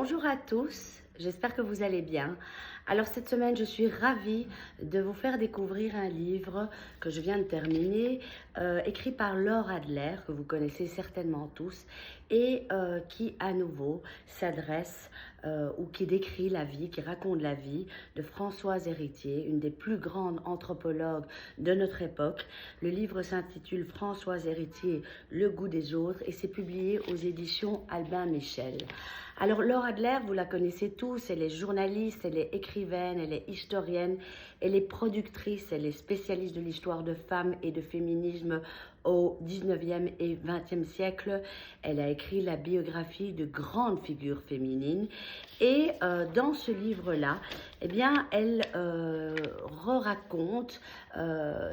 Bonjour à tous, j'espère que vous allez bien. Alors cette semaine, je suis ravie de vous faire découvrir un livre que je viens de terminer, écrit par Laure Adler, que vous connaissez certainement tous, et qui à nouveau s'adresse ou qui décrit la vie, qui raconte la vie de Françoise Héritier, une des plus grandes anthropologues de notre époque. Le livre s'intitule Françoise Héritier, Le goût des autres, et c'est publié aux éditions Albin Michel. Alors Laure Adler, vous la connaissez tous, elle est journaliste, elle est écrivaine, elle est historienne, elle est productrice, elle est spécialiste de l'histoire de femmes et de féminisme au 19e et 20e siècle. Elle a écrit la biographie de grandes figures féminines et dans ce livre-là, eh bien, elle raconte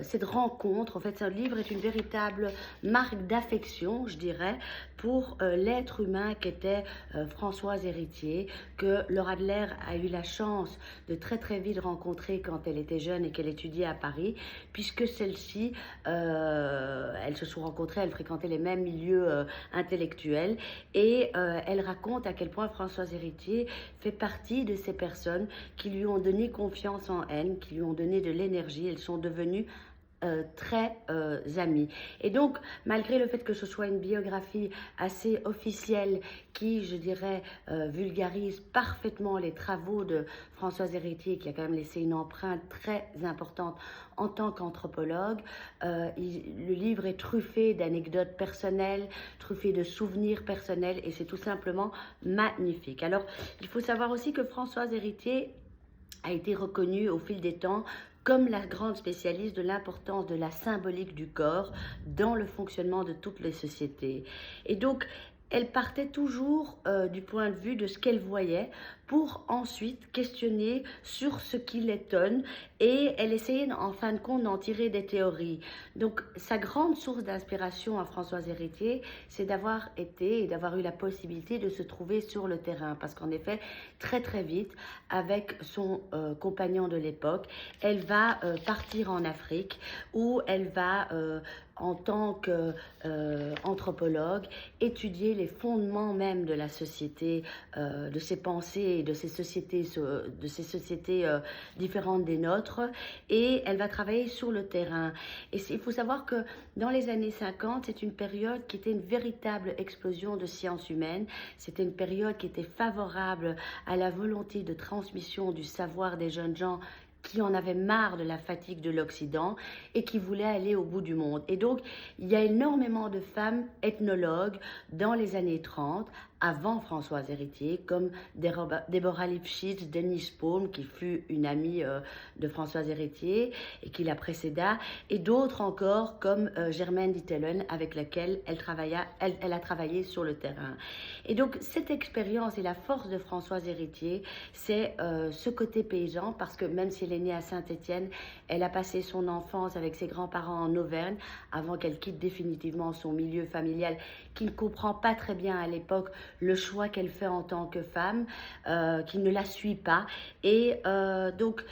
cette rencontre. En fait, ce livre est une véritable marque d'affection, je dirais, pour l'être humain qu'était Françoise Héritier, que Laure Adler a eu la chance de très très vite rencontrer quand elle était jeune et qu'elle étudiait à Paris, puisque celle-ci, elles se sont rencontrées, elles fréquentaient les mêmes milieux intellectuels, et elle raconte à quel point Françoise Héritier fait partie de ces personnes qui lui ont donné confiance en elle, qui lui ont donné de l'énergie. Elles sont devenues très amies. Et donc, malgré le fait que ce soit une biographie assez officielle qui, je dirais, vulgarise parfaitement les travaux de Françoise Héritier, qui a quand même laissé une empreinte très importante en tant qu'anthropologue, le livre est truffé d'anecdotes personnelles, truffé de souvenirs personnels, et c'est tout simplement magnifique. Alors, il faut savoir aussi que Françoise Héritier a été reconnue au fil des temps comme la grande spécialiste de l'importance de la symbolique du corps dans le fonctionnement de toutes les sociétés. Et donc, elle partait toujours du point de vue de ce qu'elle voyait pour ensuite questionner sur ce qui l'étonne, et elle essayait en fin de compte d'en tirer des théories. Donc sa grande source d'inspiration à Françoise Héritier, c'est d'avoir été et d'avoir eu la possibilité de se trouver sur le terrain, parce qu'en effet, très très vite, avec son compagnon de l'époque, elle va partir en Afrique, où elle va en tant qu'anthropologue, étudier les fondements même de la société, de ses pensées et de ces sociétés différentes des nôtres, et elle va travailler sur le terrain. Et il faut savoir que dans les années 50, c'est une période qui était une véritable explosion de sciences humaines. C'était une période qui était favorable à la volonté de transmission du savoir des jeunes gens qui en avaient marre de la fatigue de l'Occident et qui voulaient aller au bout du monde. Et donc, il y a énormément de femmes ethnologues dans les années 30, avant Françoise Héritier, comme Deborah Lipschitz, Denise Paume, qui fut une amie de Françoise Héritier et qui la précéda, et d'autres encore, comme Germaine Dittelen, avec laquelle elle a travaillé sur le terrain. Et donc, cette expérience et la force de Françoise Héritier, c'est ce côté paysan, parce que même si elle est née à Saint-Étienne, elle a passé son enfance avec ses grands-parents en Auvergne, avant qu'elle quitte définitivement son milieu familial, qui ne comprend pas très bien à l'époque le choix qu'elle fait en tant que femme, qui ne la suit pas. Et donc,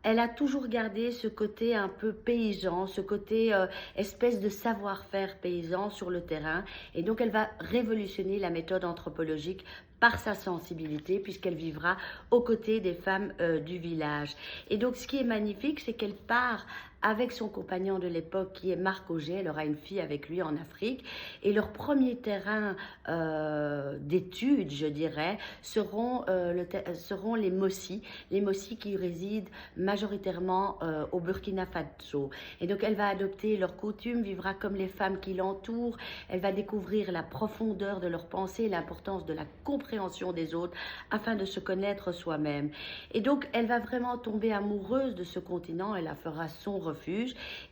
elle a toujours gardé ce côté un peu paysan, ce côté espèce de savoir-faire paysan sur le terrain. Et donc, elle va révolutionner la méthode anthropologique par sa sensibilité, puisqu'elle vivra aux côtés des femmes du village. Et donc, ce qui est magnifique, c'est qu'elle part avec son compagnon de l'époque, qui est Marc Auger. Elle aura une fille avec lui en Afrique. Et leur premier terrain d'études, je dirais, seront les Mossi. Les Mossi qui résident majoritairement au Burkina Faso. Et donc, elle va adopter leurs coutumes, vivra comme les femmes qui l'entourent. Elle va découvrir la profondeur de leurs pensées, l'importance de la compréhension des autres, afin de se connaître soi-même. Et donc, elle va vraiment tomber amoureuse de ce continent. Elle la fera son refuge.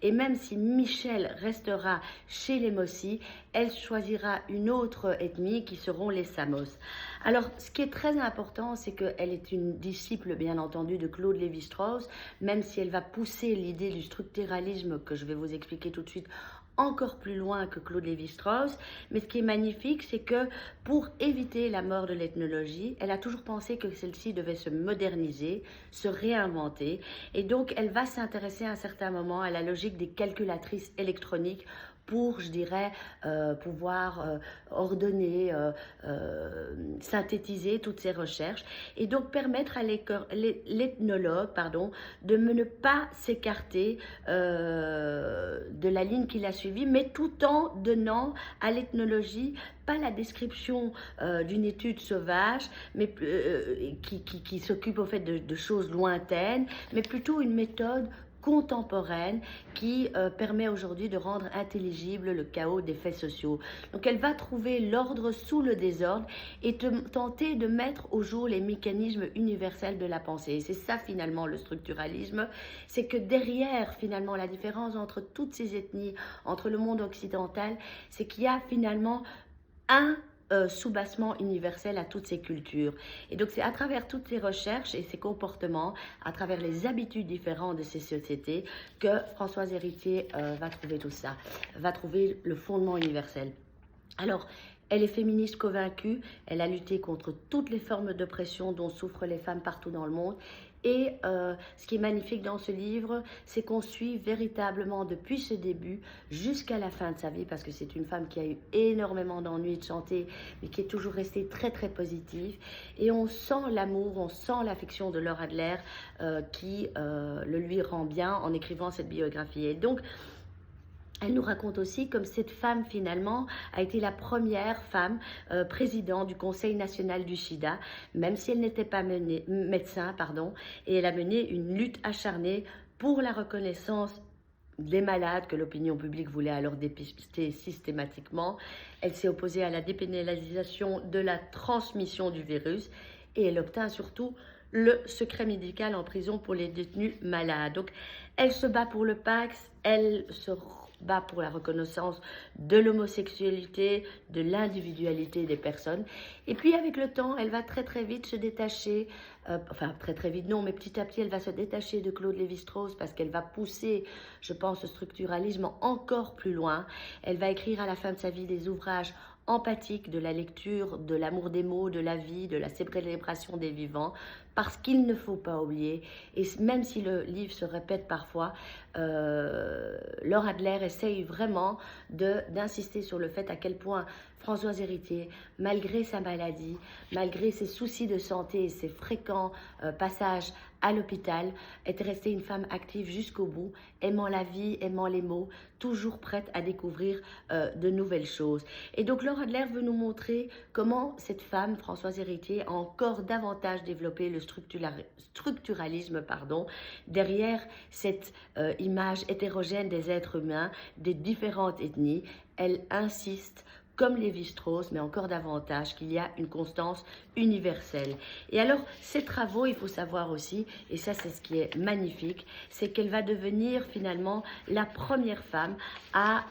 Et même si Michel restera chez les Mossi, elle choisira une autre ethnie qui seront les Samos. Alors, ce qui est très important, c'est qu'elle est une disciple, bien entendu, de Claude Lévi-Strauss, même si elle va pousser l'idée du structuralisme, que je vais vous expliquer tout de suite, encore plus loin que Claude Lévi-Strauss. Mais ce qui est magnifique, c'est que pour éviter la mort de l'ethnologie, elle a toujours pensé que celle-ci devait se moderniser, se réinventer. Et donc, elle va s'intéresser à un certain moment à la logique des calculatrices électroniques pour, je dirais, pouvoir ordonner, synthétiser toutes ces recherches et donc permettre à l'ethnologue, pardon, de ne pas s'écarter de la ligne qu'il a suivie, mais tout en donnant à l'ethnologie pas la description d'une étude sauvage, mais qui s'occupe au fait de choses lointaines, mais plutôt une méthode contemporaine qui permet aujourd'hui de rendre intelligible le chaos des faits sociaux. Donc elle va trouver l'ordre sous le désordre et tenter de mettre au jour les mécanismes universels de la pensée. Et c'est ça finalement le structuralisme, c'est que derrière finalement la différence entre toutes ces ethnies, entre le monde occidental, c'est qu'il y a finalement un soubassement universel à toutes ces cultures. Et donc c'est à travers toutes ces recherches et ces comportements, à travers les habitudes différentes de ces sociétés, que Françoise Héritier va trouver tout ça, va trouver le fondement universel. Alors, elle est féministe convaincue, elle a lutté contre toutes les formes d'oppression dont souffrent les femmes partout dans le monde. Et ce qui est magnifique dans ce livre, c'est qu'on suit véritablement depuis ce début jusqu'à la fin de sa vie, parce que c'est une femme qui a eu énormément d'ennuis de santé, mais qui est toujours restée très très positive. Et on sent l'amour, on sent l'affection de Laura Adler qui le lui rend bien en écrivant cette biographie. Et donc, elle nous raconte aussi comme cette femme finalement a été la première femme présidente du Conseil national du SIDA, même si elle n'était pas médecin, pardon, et elle a mené une lutte acharnée pour la reconnaissance des malades que l'opinion publique voulait alors dépister systématiquement. Elle s'est opposée à la dépénalisation de la transmission du virus et elle obtint surtout le secret médical en prison pour les détenus malades. Donc, elle se bat pour le Pax, elle se bat pour la reconnaissance de l'homosexualité, de l'individualité des personnes. Et puis avec le temps, elle va très très vite se détacher, enfin très très vite non, mais petit à petit, elle va se détacher de Claude Lévi-Strauss parce qu'elle va pousser, je pense, le structuralisme encore plus loin. Elle va écrire à la fin de sa vie des ouvrages empathique de la lecture, de l'amour des mots, de la vie, de la célébration des vivants, parce qu'il ne faut pas oublier, et même si le livre se répète parfois, Laura Adler essaye vraiment d'insister sur le fait à quel point Françoise Héritier, malgré sa maladie, malgré ses soucis de santé et ses fréquents passages à l'hôpital, est restée une femme active jusqu'au bout, aimant la vie, aimant les mots, toujours prête à découvrir de nouvelles choses. Et donc Laura Adler veut nous montrer comment cette femme, Françoise Héritier, a encore davantage développé le structuralisme, derrière cette image hétérogène des êtres humains, des différentes ethnies. Elle insiste comme Lévi-Strauss, mais encore davantage, qu'il y a une constance universelle. Et alors, ces travaux, il faut savoir aussi, et ça c'est ce qui est magnifique, c'est qu'elle va devenir finalement la première femme à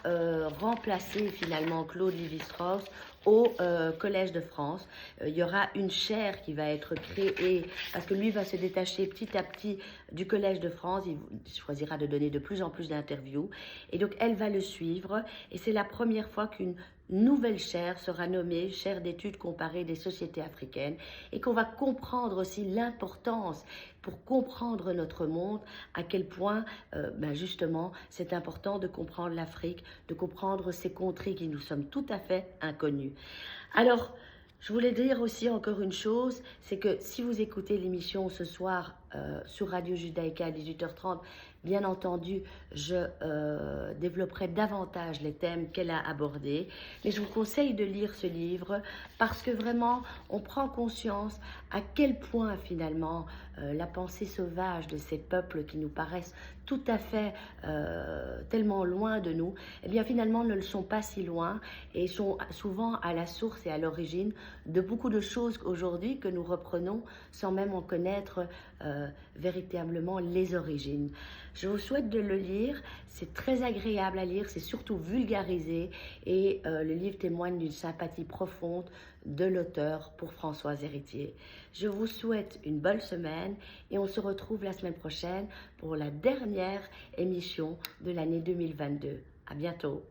remplacer finalement Claude Lévi-Strauss au Collège de France. Il y aura une chaire qui va être créée, parce que lui va se détacher petit à petit du Collège de France, il choisira de donner de plus en plus d'interviews, et donc elle va le suivre, et c'est la première fois qu'une nouvelle chaire sera nommée chaire d'études comparées des sociétés africaines, et qu'on va comprendre aussi l'importance, pour comprendre notre monde, à quel point justement c'est important de comprendre l'Afrique, de comprendre ces contrées qui nous sommes tout à fait inconnues. Alors, je voulais dire aussi encore une chose, c'est que si vous écoutez l'émission ce soir sur Radio Judaïka à 18h30, bien entendu, je développerai davantage les thèmes qu'elle a abordés. Mais je vous conseille de lire ce livre parce que vraiment, on prend conscience à quel point finalement la pensée sauvage de ces peuples qui nous paraissent tout à fait tellement loin de nous, eh bien finalement ne le sont pas si loin et sont souvent à la source et à l'origine de beaucoup de choses aujourd'hui que nous reprenons sans même en connaître véritablement les origines. Je vous souhaite de le lire, c'est très agréable à lire, c'est surtout vulgarisé et le livre témoigne d'une sympathie profonde de l'auteur pour Françoise Héritier. Je vous souhaite une bonne semaine et on se retrouve la semaine prochaine pour la dernière émission de l'année 2022. À bientôt.